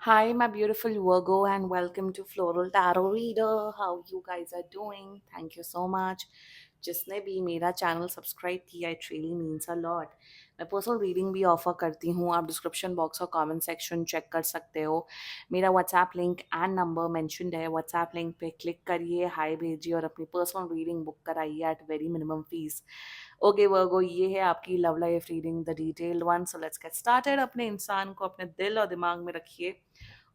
Hi, my beautiful Virgo, and welcome to Floral Tarot Reader. How you guys are doing? Thank you so much. जिसने भी मेरा channel subscribe किया it really means a lot. मैं personal reading भी offer करती हूँ। आप description box और कमेंट सेक्शन चेक कर सकते हो। मेरा WhatsApp link and number mentioned है। व्हाट्सएप लिंक पे क्लिक करिए, हाय भेजिए और अपनी पर्सनल रीडिंग बुक कराइए at very minimum fee. Okay Virgo, ये है आपकी love life reading, the detailed one. So let's get started. अपने इंसान को अपने दिल और दिमाग में रखिए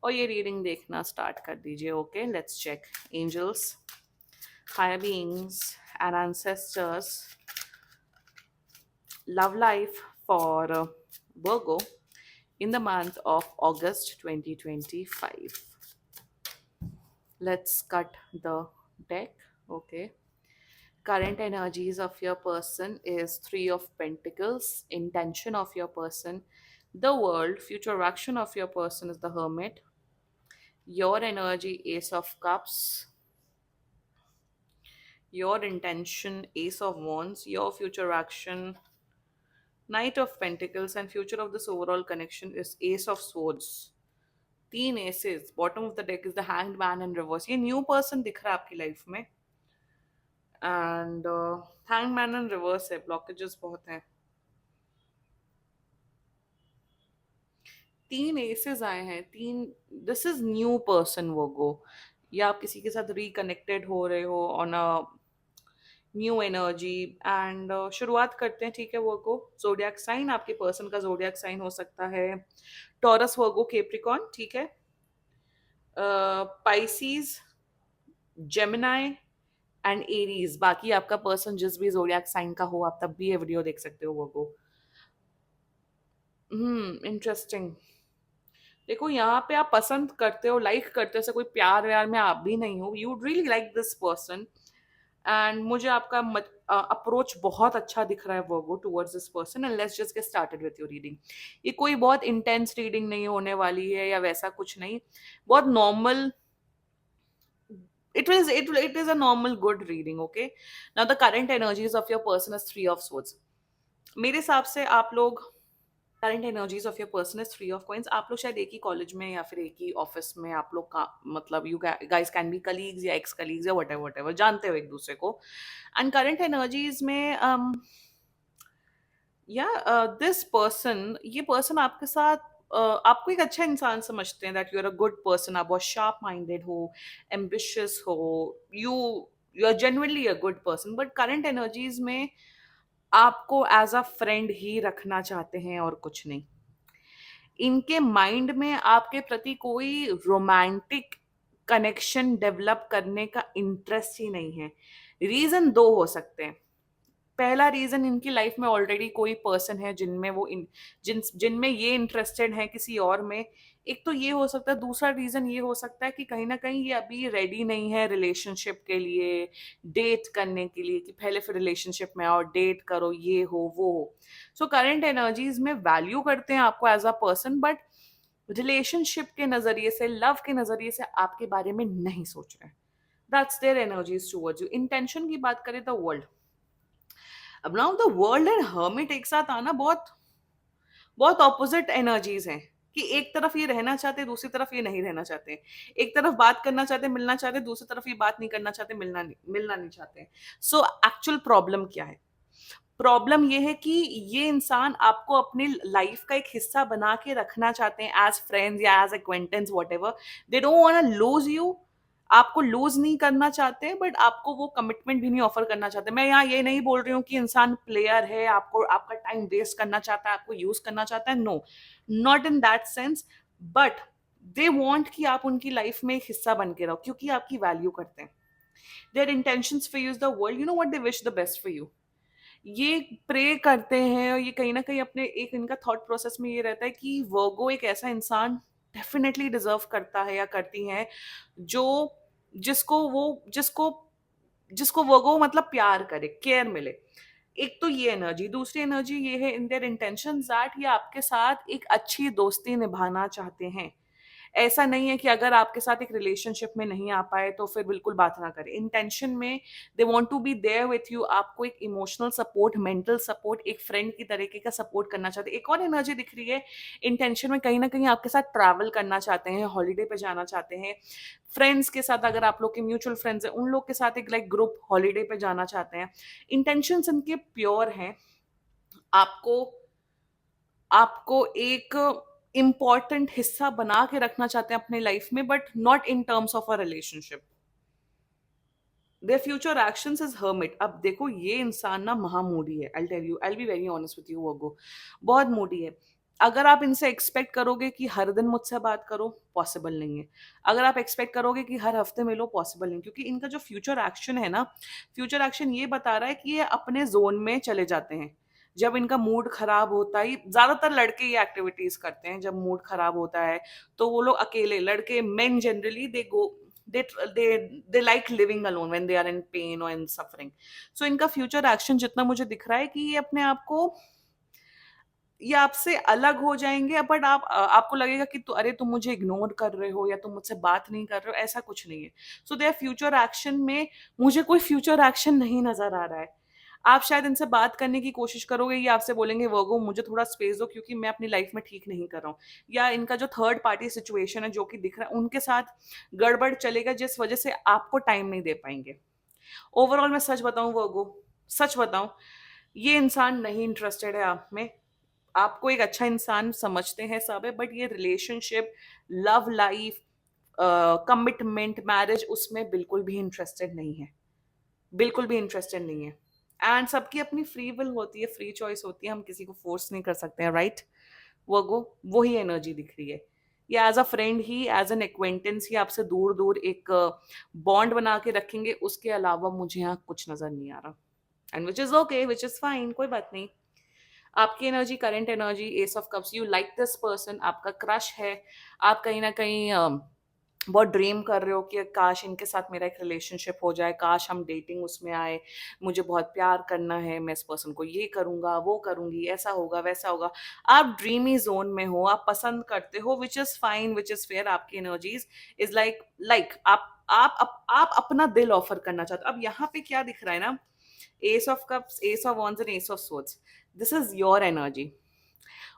और ये रीडिंग देखना स्टार्ट कर दीजिए। Okay, let's check. Angels, higher beings, and ancestors, love life for Virgo in the month of August 2025. Let's cut the deck. Okay. Current energies of your person is Three of Pentacles. Intention of your person, the World. Future action of your person is the Hermit. Your energy, Ace of Cups. Your intention, Ace of Wands. Your future action, Knight of Pentacles. And future of this overall connection is Ace of Swords. तीन aces. Bottom of the deck is the hanged man in reverse. ये new person दिख रहा है आपकी life में। And hanged man in reverse है, blockages बहुत हैं। तीन एसेस आए हैं, तीन। This is new person Virgo, या आप किसी के साथ रिकनेक्टेड हो रहे हो on a new energy. And शुरुआत करते हैं, ठीक है वर्गो। जोडियाक साइन, आपके पर्सन का जोडियाक साइन हो सकता है टॉरस, वर्गो, केप्रिकॉन, ठीक है। Pisces, Gemini and Aries. बाकी आपका पर्सन जिस भी जोडियाक साइन का हो, आप तब भी ये वीडियो देख सकते हो वर्गो। इंटरेस्टिंग। देखो, यहाँ पे आप पसंद करते हो, लाइक करते हो, ऐसा कोई प्यार व्यार में आप भी नहीं हो। You really like this person and मुझे आपका अप्रोच बहुत अच्छा दिख रहा है Virgo towards this person. And let's just get started with your reading. ये कोई बहुत इंटेंस रीडिंग नहीं होने वाली है या वैसा कुछ नहीं, बहुत normal. It is a normal good reading. Okay, now the current energies of your person is Three of Swords. मेरे हिसाब से आप लोग, current energies of your person is Three of coins. आप लोग शायद एक ही कॉलेज में या फिर एक ही ऑफिस में आप लोग का, मतलब you guys can be colleagues या एक्स कलीग्स या वट एवर, जानते हो एक दूसरे को। एंड करंट एनर्जीज में या दिस पर्सन, ये पर्सन आपके साथ आपको एक अच्छा इंसान समझते हैं, that you are a good person. आप बहुत शार्प माइंडेड हो, एम्बिशियस हो, you you are genuinely a good person. But current energies में आपको एज अ फ्रेंड ही रखना चाहते हैं और कुछ नहीं। इनके माइंड में आपके प्रति कोई रोमांटिक कनेक्शन डेवलप करने का इंटरेस्ट ही नहीं है। रीजन दो हो सकते हैं। पहला रीजन, इनकी लाइफ में ऑलरेडी कोई पर्सन है जिनमें वो जिनमें ये इंटरेस्टेड है किसी और में। एक तो ये हो सकता है। दूसरा रीजन ये हो सकता है कि कहीं ना कहीं ये अभी रेडी नहीं है रिलेशनशिप के लिए, डेट करने के लिए, कि पहले फिर रिलेशनशिप में आओ, डेट करो, ये हो वो हो। सो करंट एनर्जीज में वैल्यू करते हैं आपको as a person, but relationship के नजरिए से, लव के नजरिए से आपके बारे में नहीं सोच रहे। That's their energies towards you. Intention की बात करें, द वर्ल्ड। अब now the world and hermit एक साथ आना बहुत बहुत ऑपोजिट एनर्जीज हैं। कि एक तरफ ये रहना चाहते, दूसरी तरफ ये नहीं रहना चाहते। एक तरफ बात करना चाहते, मिलना चाहते, दूसरी तरफ ये बात नहीं करना चाहते, मिलना नहीं चाहते। सो एक्चुअल प्रॉब्लम क्या है? प्रॉब्लम ये है कि ये इंसान आपको अपनी लाइफ का एक हिस्सा बना के रखना चाहते हैं, एज फ्रेंड्स या as acquaintance, whatever. They don't want to lose you. आपको लूज नहीं करना चाहते, बट आपको वो कमिटमेंट भी नहीं ऑफर करना चाहते। मैं यहाँ ये नहीं बोल रही हूँ कि इंसान प्लेयर है, आपको आपका टाइम वेस्ट करना चाहता है, आपको यूज करना चाहता है। No, not in that sense. But they want कि आप उनकी लाइफ में एक हिस्सा बन के रहो, क्योंकि आपकी वैल्यू करते हैं। Their intentions for you is the world, you know what they wish the best for you. ये प्रे करते हैं, और ये कहीं ना कहीं अपने एक इनका थॉट प्रोसेस में ये रहता है कि वर्गो एक ऐसा इंसान डेफिनेटली डिजर्व करता है या करती है, जो जिसको वो जिसको जिसको वर्गो मतलब प्यार करे, केयर मिले। एक तो ये एनर्जी। दूसरी एनर्जी ये है, इन देयर इंटेंशन दैट ये आपके साथ एक अच्छी दोस्ती निभाना चाहते हैं। ऐसा नहीं है कि अगर आपके साथ एक रिलेशनशिप में नहीं आ पाए तो फिर बिल्कुल बात ना करें। इंटेंशन में they want to be there with you, आपको एक इमोशनल सपोर्ट, मेंटल सपोर्ट, एक फ्रेंड की तरीके का सपोर्ट करना चाहते हैं। एक और एनर्जी दिख रही है इंटेंशन में, कहीं ना कहीं आपके साथ ट्रैवल करना चाहते हैं, हॉलीडे पे जाना चाहते हैं, फ्रेंड्स के साथ, अगर आप लोग के म्यूचुअल फ्रेंड्स हैं उन लोग के साथ एक लाइक ग्रुप हॉलीडे पे जाना चाहते हैं। इंटेंशंस इनके प्योर हैं, आपको आपको एक इम्पॉर्टेंट हिस्सा बना के रखना चाहते हैं अपने लाइफ में, but not in terms of a relationship. Their future actions is hermit. अब देखो ये इंसान ना महामूडी है, I tell you, I be very honest with you Virgo, बहुत मूडी है। अगर आप इनसे एक्सपेक्ट करोगे कि हर दिन मुझसे बात करो, पॉसिबल नहीं है। अगर आप एक्सपेक्ट करोगे कि हर हफ्ते मिलो, पॉसिबल नहीं, क्योंकि इनका जो फ्यूचर एक्शन है ना, फ्यूचर एक्शन ये बता रहा है कि ये अपने जोन में चले जाते हैं। जब इनका मूड खराब होता है, ज्यादातर लड़के ये एक्टिविटीज करते हैं जब मूड खराब होता है, तो वो लोग अकेले, लड़के, main generally they go, they they they like living alone when they are in pain or in suffering. So इनका फ्यूचर एक्शन जितना मुझे दिख रहा है कि ये अपने आप को, ये आपसे अलग हो जाएंगे, बट आपको लगेगा कि अरे तुम मुझे इग्नोर कर रहे हो या तुम मुझसे बात नहीं कर रहे हो, ऐसा कुछ नहीं है। सो देयर फ्यूचर एक्शन में मुझे कोई फ्यूचर एक्शन नहीं नजर आ रहा है। आप शायद इनसे बात करने की कोशिश करोगे, ये आपसे बोलेंगे वर्गो मुझे थोड़ा स्पेस दो क्योंकि मैं अपनी लाइफ में ठीक नहीं कर रहा हूँ, या इनका जो थर्ड पार्टी सिचुएशन है जो कि दिख रहा है उनके साथ गड़बड़ चलेगा, जिस वजह से आपको टाइम नहीं दे पाएंगे। ओवरऑल मैं सच बताऊं वर्गो, सच बताऊं, ये इंसान नहीं इंटरेस्टेड है आप में। आपको एक अच्छा इंसान समझते हैं सब है, बट ये relationship, love life, commitment, marriage, उसमें बिल्कुल भी इंटरेस्टेड नहीं है, बिल्कुल भी इंटरेस्टेड नहीं है। एंड सबकी अपनी फ्री विल होती है, फ्री चॉइस होती है, हम किसी को फोर्स नहीं कर सकते हैं, राइट वर्गो? वही एनर्जी दिख रही है। या एज अ फ्रेंड ही, एज एन एक्वेंटेंस ही आपसे दूर दूर एक बॉन्ड बना के रखेंगे, उसके अलावा मुझे यहाँ कुछ नजर नहीं आ रहा। And which is okay, which is fine, कोई बात नहीं। आपकी energy, current energy, S of cups, you like this person, आपका क्रश है। आप कहीं ना कहीं बहुत ड्रीम कर रहे हो कि काश इनके साथ मेरा एक रिलेशनशिप हो जाए, काश हम डेटिंग उसमें आए, मुझे बहुत प्यार करना है, मैं इस पर्सन को ये करूंगा, वो करूंगी, ऐसा होगा, वैसा होगा। आप ड्रीमी जोन में हो, आप पसंद करते हो, which is fine, which is fair. आपकी एनर्जीज इज लाइक आप अपना दिल ऑफर करना चाहते हो। अब यहाँ पे क्या दिख रहा है ना, ace of cups, ace of wands and ace of swords, this is your energy.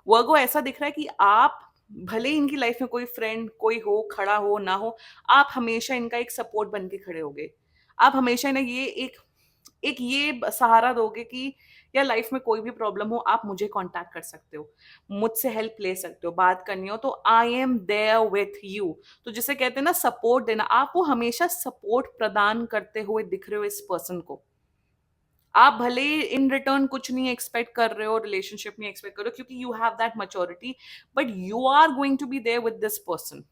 Virgo ऐसा दिख रहा है कि आप, भले ही इनकी लाइफ में कोई फ्रेंड कोई हो, खड़ा हो ना हो, आप हमेशा इनका एक सपोर्ट बन के खड़े होगे। आप हमेशा इन्हें ये एक ये सहारा दोगे कि या लाइफ में कोई भी प्रॉब्लम हो आप मुझे कांटेक्ट कर सकते हो, मुझसे हेल्प ले सकते हो, बात करनी हो तो I am there with you. तो जिसे कहते हैं ना सपोर्ट देना, आप वो हमेशा सपोर्ट प्रदान करते हुए दिख रहे हो इस पर्सन को। आप भले इन रिटर्न कुछ नहीं एक्सपेक्ट कर रहे हो, रिलेशनशिप नहीं एक्सपेक्ट कर रहे हो क्योंकि you have that maturity, but you are going to be there with this person.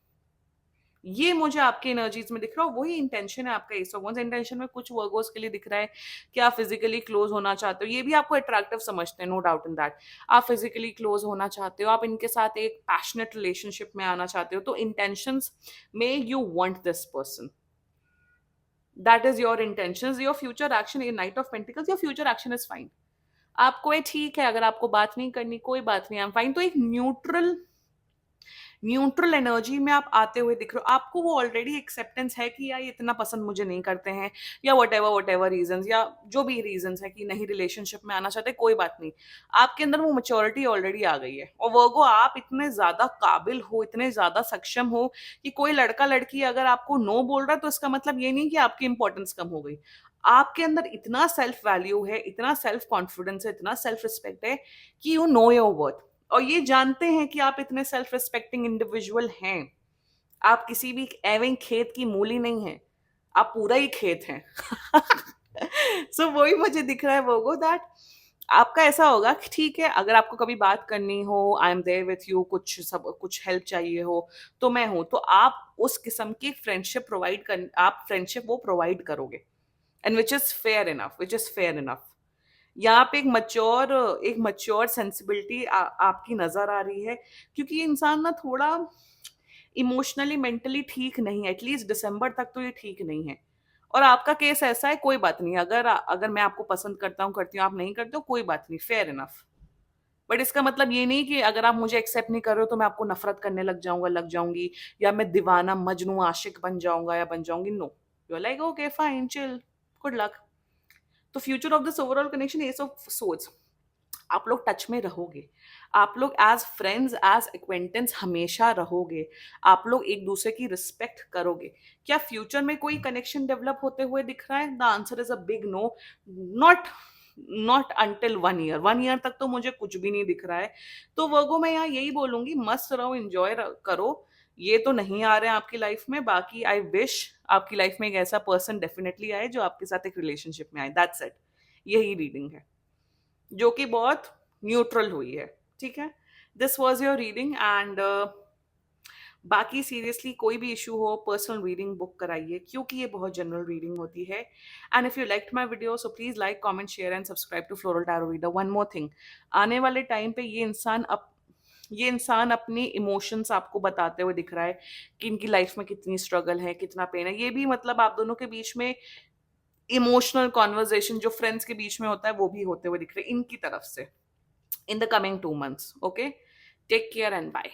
ये मुझे आपके एनर्जीज में दिख रहा है, वही इंटेंशन है आपका एस ऑफ वांड्स। इंटेंशन में कुछ वर्गोस के लिए दिख रहा है कि आप फिजिकली क्लोज होना चाहते हो, ये भी आपको अट्रैक्टिव समझते हैं, नो डाउट इन दैट। आप फिजिकली क्लोज होना चाहते हो, आप इनके साथ एक पैशनेट रिलेशनशिप में आना चाहते हो, तो इंटेंशंस में you want this person, that is your intention. Your future action, ये knight of pentacles, your future action is fine. आपको ये ठीक है, अगर आपको बात नहीं करनी कोई बात नहीं, आई एम फाइन। तो एक न्यूट्रल न्यूट्रल एनर्जी में आप आते हुए दिख रहे हो। आपको वो ऑलरेडी एक्सेप्टेंस है कि यार ये इतना पसंद मुझे नहीं करते हैं, या वट एवर रीजंस, या जो भी रीजंस है कि नहीं रिलेशनशिप में आना चाहते, कोई बात नहीं। आपके अंदर वो मेच्योरिटी ऑलरेडी आ गई है, और वर्गो आप इतने ज्यादा काबिल हो, इतने ज्यादा सक्षम हो कि कोई लड़का लड़की अगर आपको नो बोल रहा है तो इसका मतलब ये नहीं कि आपकी इंपॉर्टेंस कम हो गई। आपके अंदर इतना सेल्फ वैल्यू है, इतना सेल्फ कॉन्फिडेंस है, इतना सेल्फ रिस्पेक्ट है कि यू नो योर वर्थ, और ये जानते हैं कि आप इतने सेल्फ रिस्पेक्टिंग इंडिविजुअल हैं। आप किसी भी एवं खेत की मूली नहीं है, आप पूरा ही खेत हैं। सो वही मुझे दिख रहा है वो दैट आपका ऐसा होगा कि ठीक है, अगर आपको कभी बात करनी हो, I am there with you, कुछ हेल्प चाहिए हो तो मैं हूं, तो आप उस किस्म की फ्रेंडशिप प्रोवाइड कर, आप फ्रेंडशिप वो प्रोवाइड करोगे, and which is fair enough, which is fair enough. यहाँ पे एक मच्योर सेंसिबिलिटी आपकी नजर आ रही है, क्योंकि ये इंसान ना थोड़ा इमोशनली मेंटली ठीक नहीं है, एटलीस्ट दिसंबर तक तो ये ठीक नहीं है। और आपका केस ऐसा है, कोई बात नहीं, अगर अगर मैं आपको पसंद करता हूँ, करती हूँ, आप नहीं करते हो, कोई बात नहीं, फेयर इनफ। बट इसका मतलब ये नहीं कि अगर आप मुझे एक्सेप्ट नहीं कर रहे हो तो मैं आपको नफरत करने लग जाऊंगा, लग जाऊंगी, या मैं दीवाना मजनू आशिक बन जाऊंगा या बन जाऊंगी। No, you are like okay fine chill, good luck. तो future of this overall connection, ace of swords, आप लोग टच में रहोगे, आप लोग एज फ्रेंड्स एज एक्वेंटेंस हमेशा रहोगे, आप लोग एक दूसरे की रिस्पेक्ट करोगे। क्या फ्यूचर में कोई कनेक्शन डेवलप होते हुए दिख रहा है? The answer is a big no. Not not until 1 year, 1 year तक तो मुझे कुछ भी नहीं दिख रहा है। तो वर्गो मैं यहाँ यही बोलूंगी, मस्त रहो, एंजॉय करो। ये तो नहीं आ रहे हैं आपकी लाइफ में, बाकी आई विश आपकी लाइफ में एक ऐसा पर्सन डेफिनेटली आए जो आपके साथ एक रिलेशनशिप में आए। दैट्स इट, यही रीडिंग है, जो कि बहुत न्यूट्रल हुई है। ठीक है, this was your reading and बाकी सीरियसली कोई भी इशू हो, पर्सनल रीडिंग बुक कराइए, क्योंकि ये बहुत जनरल रीडिंग होती है। And if you like my video so please like, comment, share and subscribe to floral tarot reader. One more thing, आने वाले टाइम पे ये इंसान अपने इमोशंस आपको बताते हुए दिख रहा है कि इनकी लाइफ में कितनी स्ट्रगल है, कितना पेन है। ये भी मतलब आप दोनों के बीच में इमोशनल कॉन्वर्जेशन जो फ्रेंड्स के बीच में होता है वो भी होते हुए दिख रहे हैं इनकी तरफ से in the coming 2 months. Okay, take care and bye.